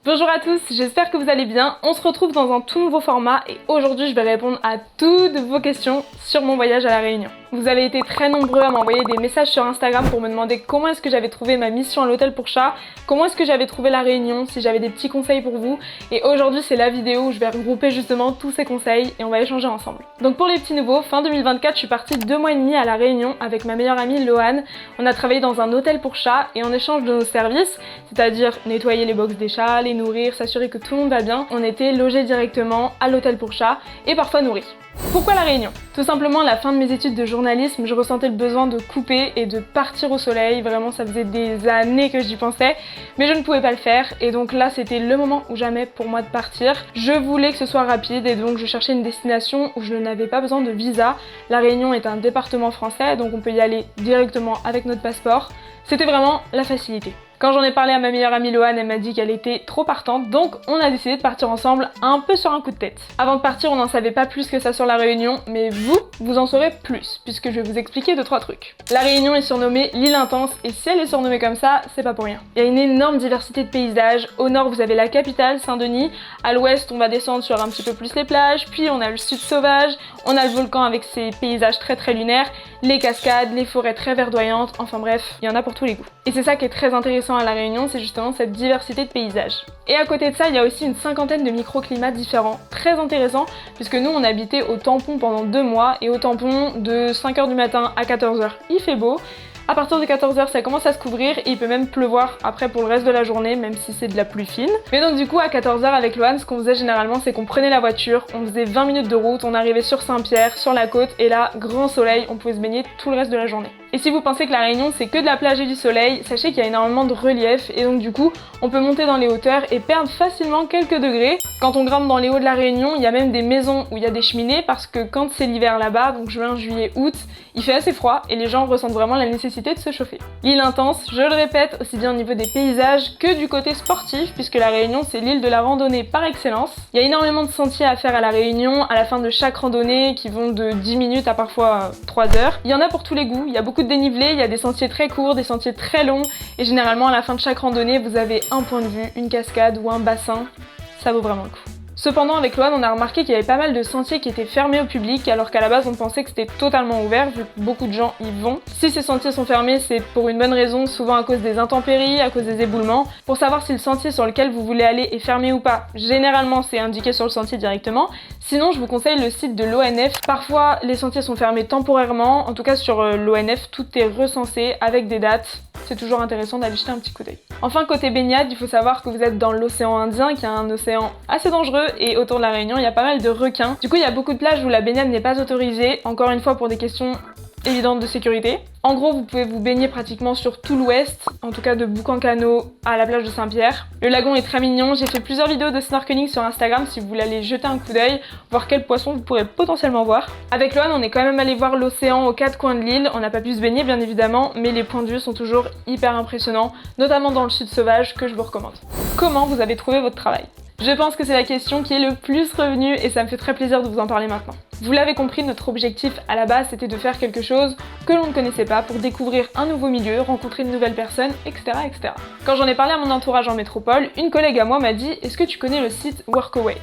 Bonjour à tous, j'espère que vous allez bien. On se retrouve dans un tout nouveau format et aujourd'hui je vais répondre à toutes vos questions sur mon voyage à La Réunion. Vous avez été très nombreux à m'envoyer des messages sur Instagram pour me demander comment est-ce que j'avais trouvé ma mission à l'hôtel pour chat, comment est-ce que j'avais trouvé La Réunion, si j'avais des petits conseils pour vous. Et aujourd'hui c'est la vidéo où je vais regrouper justement tous ces conseils et on va échanger ensemble. Donc pour les petits nouveaux, fin 2024 je suis partie 2 mois et demi à La Réunion avec ma meilleure amie Loane. On a travaillé dans un hôtel pour chat et en échange de nos services, c'est-à-dire nettoyer les box des chats, les nourrir, s'assurer que tout le monde va bien, on était logés directement à l'hôtel pour chat et parfois nourris. Pourquoi La Réunion? Tout simplement, à la fin de mes études de journalisme, je ressentais le besoin de couper et de partir au soleil. Vraiment, ça faisait des années que j'y pensais, mais je ne pouvais pas le faire. Et donc là, c'était le moment ou jamais pour moi de partir. Je voulais que ce soit rapide et donc je cherchais une destination où je n'avais pas besoin de visa. La Réunion est un département français, donc on peut y aller directement avec notre passeport. C'était vraiment la facilité. Quand j'en ai parlé à ma meilleure amie Loane, elle m'a dit qu'elle était trop partante, donc on a décidé de partir ensemble un peu sur un coup de tête. Avant de partir, on n'en savait pas plus que ça sur La Réunion, mais vous en saurez plus, puisque je vais vous expliquer 2-3 trucs. La Réunion est surnommée l'île intense, et si elle est surnommée comme ça, c'est pas pour rien. Il y a une énorme diversité de paysages. Au nord, vous avez la capitale, Saint-Denis. À l'ouest, on va descendre sur un petit peu plus les plages, puis on a le sud sauvage, on a le volcan avec ses paysages très lunaires, les cascades, les forêts très verdoyantes, enfin bref, il y en a pour tous les goûts. Et c'est ça qui est très intéressant à La Réunion, c'est justement cette diversité de paysages. Et à côté de ça, il y a aussi une 50aine de microclimats différents, très intéressants, puisque nous on habitait au Tampon pendant 2 mois, et au Tampon, de 5h du matin à 14h, il fait beau. À partir de 14h, ça commence à se couvrir et il peut même pleuvoir après pour le reste de la journée, même si c'est de la pluie fine. Mais donc du coup, à 14h avec Loane, ce qu'on faisait généralement, c'est qu'on prenait la voiture, on faisait 20 minutes de route, on arrivait sur Saint-Pierre, sur la côte, et là, grand soleil, on pouvait se baigner tout le reste de la journée. Et si vous pensez que La Réunion c'est que de la plage et du soleil, sachez qu'il y a énormément de relief et donc du coup on peut monter dans les hauteurs et perdre facilement quelques degrés. Quand on grimpe dans les hauts de La Réunion, il y a même des maisons où il y a des cheminées parce que quand c'est l'hiver là-bas, donc juin, juillet, août, il fait assez froid et les gens ressentent vraiment la nécessité de se chauffer. L'île intense, je le répète, aussi bien au niveau des paysages que du côté sportif puisque La Réunion c'est l'île de la randonnée par excellence. Il y a énormément de sentiers à faire à La Réunion à la fin de chaque randonnée qui vont de 10 minutes à parfois 3 heures. Il y en a pour tous les goûts, il y a beaucoup de dénivelé, il y a des sentiers très courts, des sentiers très longs et généralement à la fin de chaque randonnée vous avez un point de vue, une cascade ou un bassin, ça vaut vraiment le coup. Cependant avec Loane on a remarqué qu'il y avait pas mal de sentiers qui étaient fermés au public alors qu'à la base on pensait que c'était totalement ouvert vu que beaucoup de gens y vont. Si ces sentiers sont fermés c'est pour une bonne raison, souvent à cause des intempéries, à cause des éboulements. Pour savoir si le sentier sur lequel vous voulez aller est fermé ou pas, généralement c'est indiqué sur le sentier directement. Sinon je vous conseille le site de l'ONF. Parfois les sentiers sont fermés temporairement, en tout cas sur l'ONF tout est recensé avec des dates. C'est toujours intéressant d'aller jeter un petit coup d'œil. Enfin côté baignade, il faut savoir que vous êtes dans l'océan Indien qui est un océan assez dangereux et autour de La Réunion il y a pas mal de requins. Du coup il y a beaucoup de plages où la baignade n'est pas autorisée, encore une fois pour des questions évidentes de sécurité. En gros, vous pouvez vous baigner pratiquement sur tout l'ouest, en tout cas de Boucancano à la plage de Saint-Pierre. Le lagon est très mignon, j'ai fait plusieurs vidéos de snorkeling sur Instagram si vous voulez aller jeter un coup d'œil, voir quels poissons vous pourrez potentiellement voir. Avec Loane, on est quand même allé voir l'océan aux 4 coins de l'île, on n'a pas pu se baigner bien évidemment, mais les points de vue sont toujours hyper impressionnants, notamment dans le sud sauvage que je vous recommande. Comment vous avez trouvé votre travail ? Je pense que c'est la question qui est le plus revenue et ça me fait très plaisir de vous en parler maintenant. Vous l'avez compris, notre objectif à la base c'était de faire quelque chose que l'on ne connaissait pas pour découvrir un nouveau milieu, rencontrer de nouvelles personnes, etc. etc. Quand j'en ai parlé à mon entourage en métropole, une collègue à moi m'a dit « Est-ce que tu connais le site Workaway ?»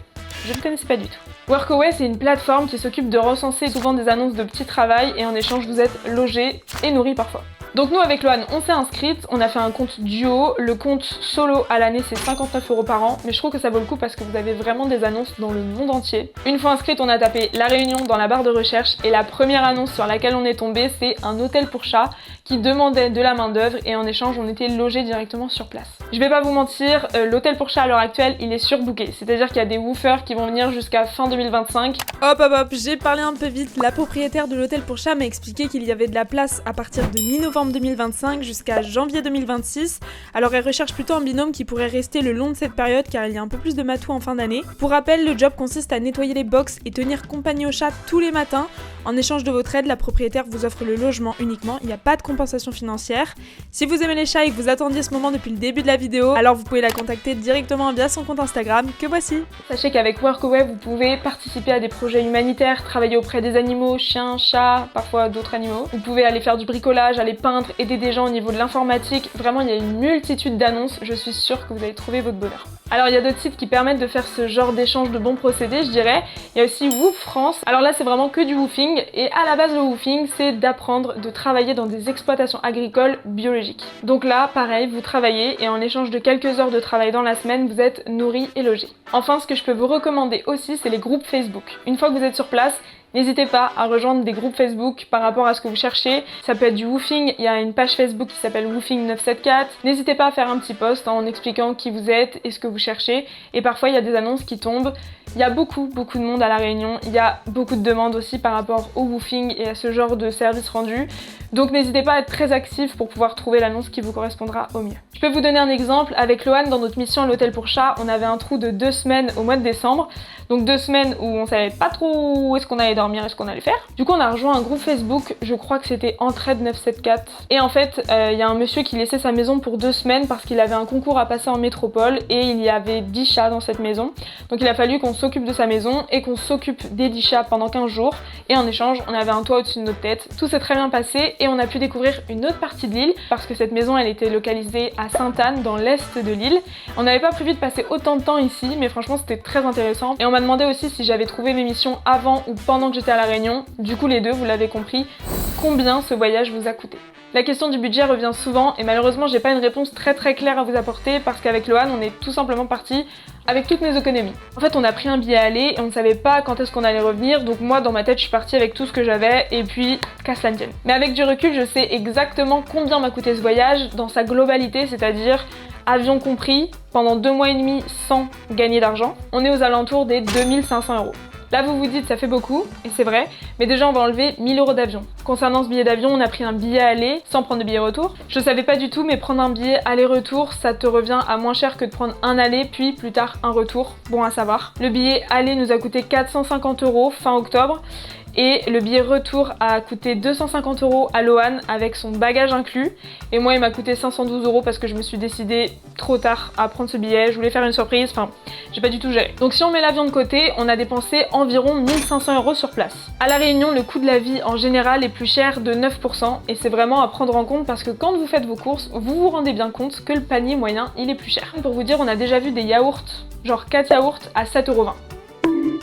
Je ne connaissais pas du tout. Workaway c'est une plateforme qui s'occupe de recenser souvent des annonces de petits travail et en échange vous êtes logé et nourri parfois. Donc nous avec Loane on s'est inscrite, on a fait un compte duo, le compte solo à l'année c'est 59 € par an, mais je trouve que ça vaut le coup parce que vous avez vraiment des annonces dans le monde entier. Une fois inscrite on a tapé La Réunion dans la barre de recherche et la première annonce sur laquelle on est tombé c'est un hôtel pour chat qui demandait de la main d'œuvre et en échange on était logé directement sur place. Je vais pas vous mentir, l'hôtel pour chat à l'heure actuelle il est surbooké, c'est-à-dire qu'il y a des woofers qui vont venir jusqu'à fin 2025. Hop, j'ai parlé un peu vite, la propriétaire de l'hôtel pour chat m'a expliqué qu'il y avait de la place à partir de mi-novembre 2025 jusqu'à janvier 2026, alors elle recherche plutôt un binôme qui pourrait rester le long de cette période car il y a un peu plus de matou en fin d'année. Pour rappel, le job consiste à nettoyer les box et tenir compagnie au chat tous les matins. En échange de votre aide, la propriétaire vous offre le logement uniquement, il n'y a pas de compensation financière. Si vous aimez les chats et que vous attendiez ce moment depuis le début de la vidéo, alors vous pouvez la contacter directement via son compte Instagram, que voici. Sachez qu'avec Workaway, vous pouvez participer à des projets humanitaires, travailler auprès des animaux, chiens, chats, parfois d'autres animaux. Vous pouvez aller faire du bricolage, aller peindre, aider des gens au niveau de l'informatique. Vraiment, il y a une multitude d'annonces, je suis sûre que vous allez trouver votre bonheur. Alors il y a d'autres sites qui permettent de faire ce genre d'échange de bons procédés, je dirais. Il y a aussi Woof France. Alors là c'est vraiment que du woofing et à la base le woofing c'est d'apprendre de travailler dans des exploitations agricoles biologiques. Donc là pareil, vous travaillez et en échange de quelques heures de travail dans la semaine, vous êtes nourri et logé. Enfin ce que je peux vous recommander aussi c'est les groupes Facebook. Une fois que vous êtes sur place, n'hésitez pas à rejoindre des groupes Facebook par rapport à ce que vous cherchez. Ça peut être du woofing, il y a une page Facebook qui s'appelle Woofing 974. N'hésitez pas à faire un petit post en expliquant qui vous êtes et ce que vous cherchez. Et parfois il y a des annonces qui tombent. Il y a beaucoup de monde à La Réunion. Il y a beaucoup de demandes aussi par rapport au woofing et à ce genre de service rendu. Donc n'hésitez pas à être très actif pour pouvoir trouver l'annonce qui vous correspondra au mieux. Je peux vous donner un exemple. Avec Loane, dans notre mission à l'hôtel pour chat, on avait un trou de 2 semaines au mois de décembre. Donc 2 semaines où on savait pas trop où est-ce qu'on allait dormir et ce qu'on allait faire. Du coup on a rejoint un groupe Facebook, je crois que c'était Entraide 974. Et en fait, il y a un monsieur qui laissait sa maison pour 2 semaines parce qu'il avait un concours à passer en métropole et il y avait 10 chats dans cette maison. Donc il a fallu qu'on s'occupe de sa maison et qu'on s'occupe des 10 chats pendant 15 jours. Et en échange, on avait un toit au-dessus de notre tête. Tout s'est très bien passé et on a pu découvrir une autre partie de l'île parce que cette maison elle était localisée à Sainte-Anne dans l'est de l'île. On n'avait pas prévu de passer autant de temps ici mais franchement c'était très intéressant. Et on m'a demandé aussi si j'avais trouvé mes missions avant ou pendant que j'étais à La Réunion. Du coup les deux, vous l'avez compris, combien ce voyage vous a coûté. La question du budget revient souvent et malheureusement j'ai pas une réponse très claire à vous apporter parce qu'avec Loane on est tout simplement parti avec toutes nos économies. En fait on a pris un billet à aller et on ne savait pas quand est-ce qu'on allait revenir, donc moi dans ma tête je suis partie avec tout ce que j'avais et puis qu'à cela ne tienne. Mais avec du recul je sais exactement combien m'a coûté ce voyage dans sa globalité, c'est-à-dire avion compris, pendant 2 mois et demi sans gagner d'argent, on est aux alentours des 2500 €. Là vous vous dites ça fait beaucoup, et c'est vrai, mais déjà on va enlever 1000 € d'avion. Concernant ce billet d'avion, on a pris un billet aller sans prendre de billet retour. Je savais pas du tout, mais prendre un billet aller-retour, ça te revient à moins cher que de prendre un aller, puis plus tard un retour, bon à savoir. Le billet aller nous a coûté 450 € fin octobre, et le billet retour a coûté 250 € à Loane avec son bagage inclus. Et moi il m'a coûté 512 € parce que je me suis décidée trop tard à prendre ce billet. Je voulais faire une surprise, enfin j'ai pas du tout géré. Donc si on met l'avion de côté, on a dépensé environ 1500 € sur place. À La Réunion, le coût de la vie en général est plus cher de 9% et c'est vraiment à prendre en compte parce que quand vous faites vos courses, vous vous rendez bien compte que le panier moyen il est plus cher. Pour vous dire, on a déjà vu des yaourts, genre 4 yaourts à 7,20 €.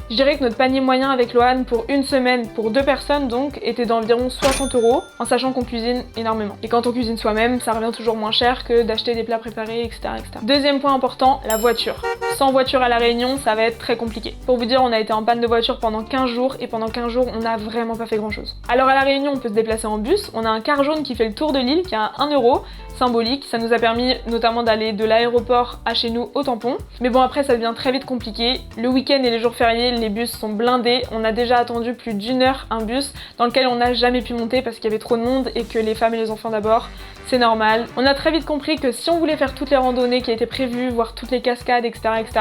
Je dirais que notre panier moyen avec Loane pour une semaine, pour 2 personnes donc, était d'environ 60 €, en sachant qu'on cuisine énormément. Et quand on cuisine soi-même, ça revient toujours moins cher que d'acheter des plats préparés, etc., etc. Deuxième point important, la voiture. Sans voiture à La Réunion, ça va être très compliqué. Pour vous dire, on a été en panne de voiture pendant 15 jours, et pendant 15 jours, on n'a vraiment pas fait grand chose. Alors à La Réunion, on peut se déplacer en bus, on a un car jaune qui fait le tour de l'île, qui a 1 €, symbolique, ça nous a permis notamment d'aller de l'aéroport à chez nous au tampon. Mais bon après ça devient très vite compliqué, le week-end et les jours fériés les bus sont blindés, on a déjà attendu plus d'1 heure un bus dans lequel on n'a jamais pu monter parce qu'il y avait trop de monde et que les femmes et les enfants d'abord, c'est normal. On a très vite compris que si on voulait faire toutes les randonnées qui étaient prévues, voir toutes les cascades, etc.,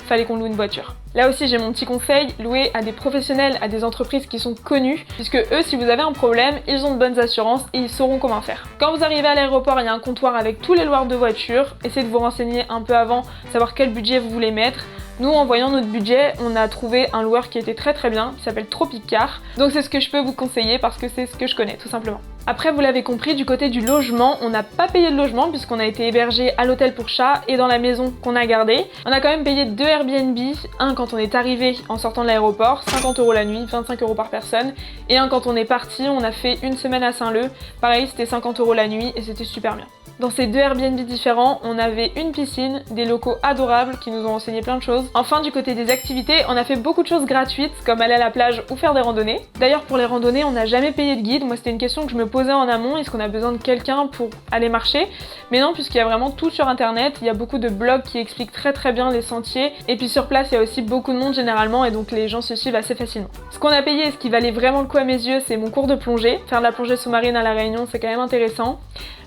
fallait qu'on loue une voiture. Là aussi j'ai mon petit conseil, louer à des professionnels, à des entreprises qui sont connues, puisque eux si vous avez un problème, ils ont de bonnes assurances et ils sauront comment faire. Quand vous arrivez à l'aéroport, il y a un comptoir avec tous les loueurs de voitures, essayez de vous renseigner un peu avant, savoir quel budget vous voulez mettre. Nous, en voyant notre budget, on a trouvé un loueur qui était très bien, qui s'appelle Tropic Car. Donc c'est ce que je peux vous conseiller parce que c'est ce que je connais, tout simplement. Après, vous l'avez compris, du côté du logement, on n'a pas payé de logement puisqu'on a été hébergé à l'hôtel pour chat et dans la maison qu'on a gardée. On a quand même payé 2 Airbnb, un quand on est arrivé en sortant de l'aéroport, 50 € la nuit, 25 € par personne, et un quand on est parti, on a fait une semaine à Saint-Leu. Pareil, c'était 50 € la nuit et c'était super bien. Dans ces 2 Airbnb différents, on avait une piscine, des locaux adorables qui nous ont enseigné plein de choses. Enfin, du côté des activités, on a fait beaucoup de choses gratuites, comme aller à la plage ou faire des randonnées. D'ailleurs, pour les randonnées, on n'a jamais payé de guide. Moi, c'était une question que je me posais en amont, est-ce qu'on a besoin de quelqu'un pour aller marcher? Mais non, puisqu'il y a vraiment tout sur internet, il y a beaucoup de blogs qui expliquent très bien les sentiers, et puis sur place, il y a aussi beaucoup de monde généralement, et donc les gens se suivent assez facilement. Ce qu'on a payé et ce qui valait vraiment le coup à mes yeux, c'est mon cours de plongée. Faire de la plongée sous-marine à La Réunion, c'est quand même intéressant.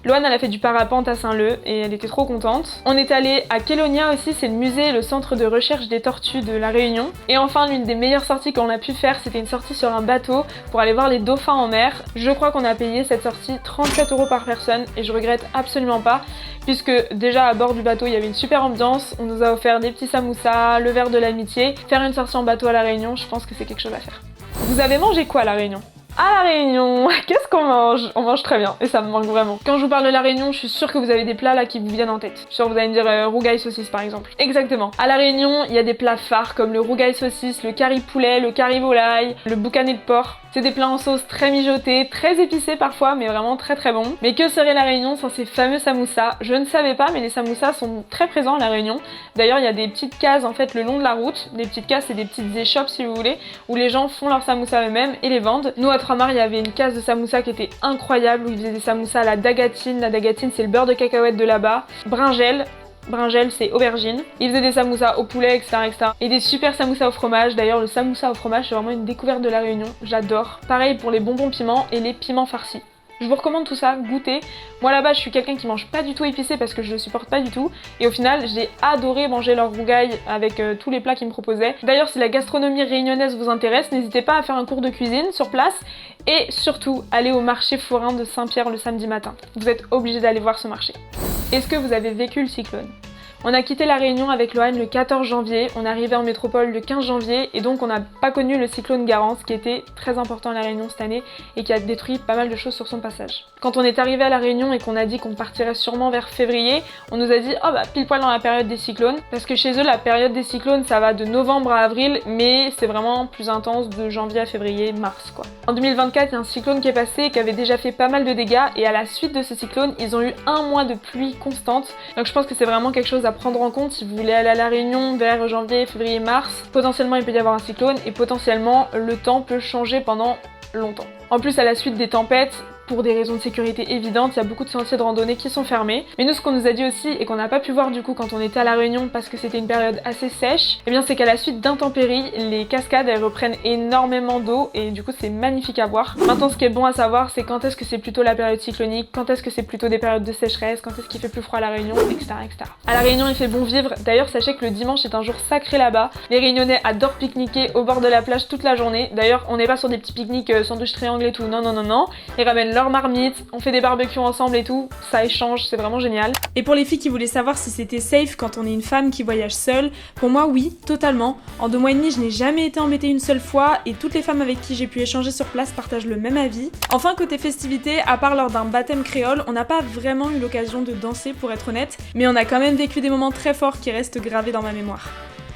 Loane, elle a fait du parapente à Saint-Leu et elle était trop contente. On est allé à Kélonia aussi, c'est le musée, le centre de recherche des tortues de La Réunion. Et enfin, l'une des meilleures sorties qu'on a pu faire, c'était une sortie sur un bateau pour aller voir les dauphins en mer. Je crois qu'on a payé cette sortie 37 € par personne et je regrette absolument pas, puisque déjà à bord du bateau, il y avait une super ambiance, on nous a offert des petits samoussas, le verre de l'amitié. Faire une sortie en bateau à La Réunion, je pense que c'est quelque chose à faire. Vous avez mangé quoi à La Réunion ? À La Réunion, qu'est-ce qu'on mange? On mange très bien et ça me manque vraiment. Quand je vous parle de La Réunion, je suis sûre que vous avez des plats là qui vous viennent en tête. Je suis sûre que vous allez me dire rougail saucisse par exemple. Exactement. À La Réunion, il y a des plats phares comme le rougail saucisse, le curry poulet, le curry volaille, le boucané de porc. C'est des plats en sauce très mijotés, très épicés parfois, mais vraiment très très bons. Mais que serait La Réunion sans ces fameux samoussas? Je ne savais pas, mais les samoussas sont très présents à La Réunion. D'ailleurs, il y a des petites cases en fait le long de la route. Des petites cases, c'est des petites échoppes si vous voulez, où les gens font leurs samoussas eux-mêmes et les vendent. Nous à Trois-Mars, il y avait une case de samoussas qui était incroyable, où ils faisaient des samoussas à la dagatine. La dagatine, c'est le beurre de cacahuète de là-bas. Bringel, c'est aubergine. Ils faisaient des samoussas au poulet, etc., etc. Et des super samoussas au fromage. D'ailleurs, le samoussa au fromage, c'est vraiment une découverte de La Réunion. J'adore. Pareil pour les bonbons piments et les piments farcis. Je vous recommande tout ça, goûtez. Moi là-bas, je suis quelqu'un qui mange pas du tout épicé parce que je le supporte pas du tout. Et au final, j'ai adoré manger leur rougail avec tous les plats qu'ils me proposaient. D'ailleurs, si la gastronomie réunionnaise vous intéresse, n'hésitez pas à faire un cours de cuisine sur place. Et surtout, allez au marché forain de Saint-Pierre le samedi matin. Vous êtes obligés d'aller voir ce marché. Est-ce que vous avez vécu le cyclone? On a quitté La Réunion avec Lohan le 14 janvier, on est arrivé en métropole le 15 janvier et donc on n'a pas connu le cyclone Garance qui était très important à La Réunion cette année et qui a détruit pas mal de choses sur son passage. Quand on est arrivé à La Réunion et qu'on a dit qu'on partirait sûrement vers février, on nous a dit oh bah pile poil dans la période des cyclones, parce que chez eux la période des cyclones ça va de novembre à avril mais c'est vraiment plus intense de janvier à février, mars quoi. En 2024 il y a un cyclone qui est passé et qui avait déjà fait pas mal de dégâts et à la suite de ce cyclone ils ont eu un mois de pluie constante, donc je pense que c'est vraiment quelque chose à prendre en compte si vous voulez aller à La Réunion vers janvier, février, mars. Potentiellement il peut y avoir un cyclone et potentiellement le temps peut changer pendant longtemps. En plus à la suite des tempêtes, pour des raisons de sécurité évidentes, il y a beaucoup de sentiers de randonnée qui sont fermés. Mais nous, ce qu'on nous a dit aussi, et qu'on n'a pas pu voir du coup quand on était à La Réunion parce que c'était une période assez sèche, eh bien c'est qu'à la suite d'intempéries, les cascades elles reprennent énormément d'eau et du coup c'est magnifique à voir. Maintenant, ce qui est bon à savoir, c'est quand est-ce que c'est plutôt la période cyclonique, quand est-ce que c'est plutôt des périodes de sécheresse, quand est-ce qu'il fait plus froid à La Réunion, etc., etc. À La Réunion, il fait bon vivre. D'ailleurs, sachez que le dimanche est un jour sacré là-bas. Les Réunionnais adorent pique-niquer au bord de la plage toute la journée. D'ailleurs, on n'est pas sur des petits pique-niques sandwich triangle et tout. Non, non, non, non. Ils ramènent leur marmite, on fait des barbecues ensemble et tout, ça échange, c'est vraiment génial. Et pour les filles qui voulaient savoir si c'était safe quand on est une femme qui voyage seule, pour moi oui, totalement. En 2 mois et demi, je n'ai jamais été embêtée une seule fois et toutes les femmes avec qui j'ai pu échanger sur place partagent le même avis. Enfin, côté festivités, à part lors d'un baptême créole, on n'a pas vraiment eu l'occasion de danser pour être honnête, mais on a quand même vécu des moments très forts qui restent gravés dans ma mémoire.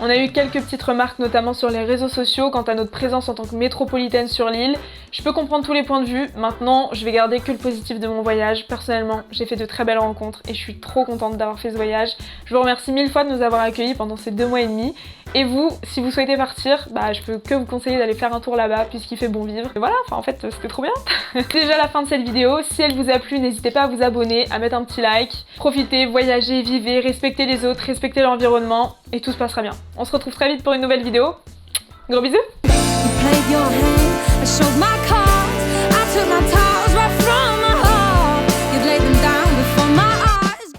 On a eu quelques petites remarques notamment sur les réseaux sociaux quant à notre présence en tant que métropolitaine sur l'île. Je peux comprendre tous les points de vue, maintenant je vais garder que le positif de mon voyage. Personnellement, j'ai fait de très belles rencontres et je suis trop contente d'avoir fait ce voyage. Je vous remercie 1000 fois de nous avoir accueillis pendant ces 2 mois et demi. Et vous, si vous souhaitez partir, je peux que vous conseiller d'aller faire un tour là-bas puisqu'il fait bon vivre. Et voilà, en fait c'était trop bien. C'est déjà la fin de cette vidéo. Si elle vous a plu, n'hésitez pas à vous abonner, à mettre un petit like. Profitez, voyagez, vivez, respectez les autres, respectez l'environnement et tout se passera bien. On se retrouve très vite pour une nouvelle vidéo. Gros bisous!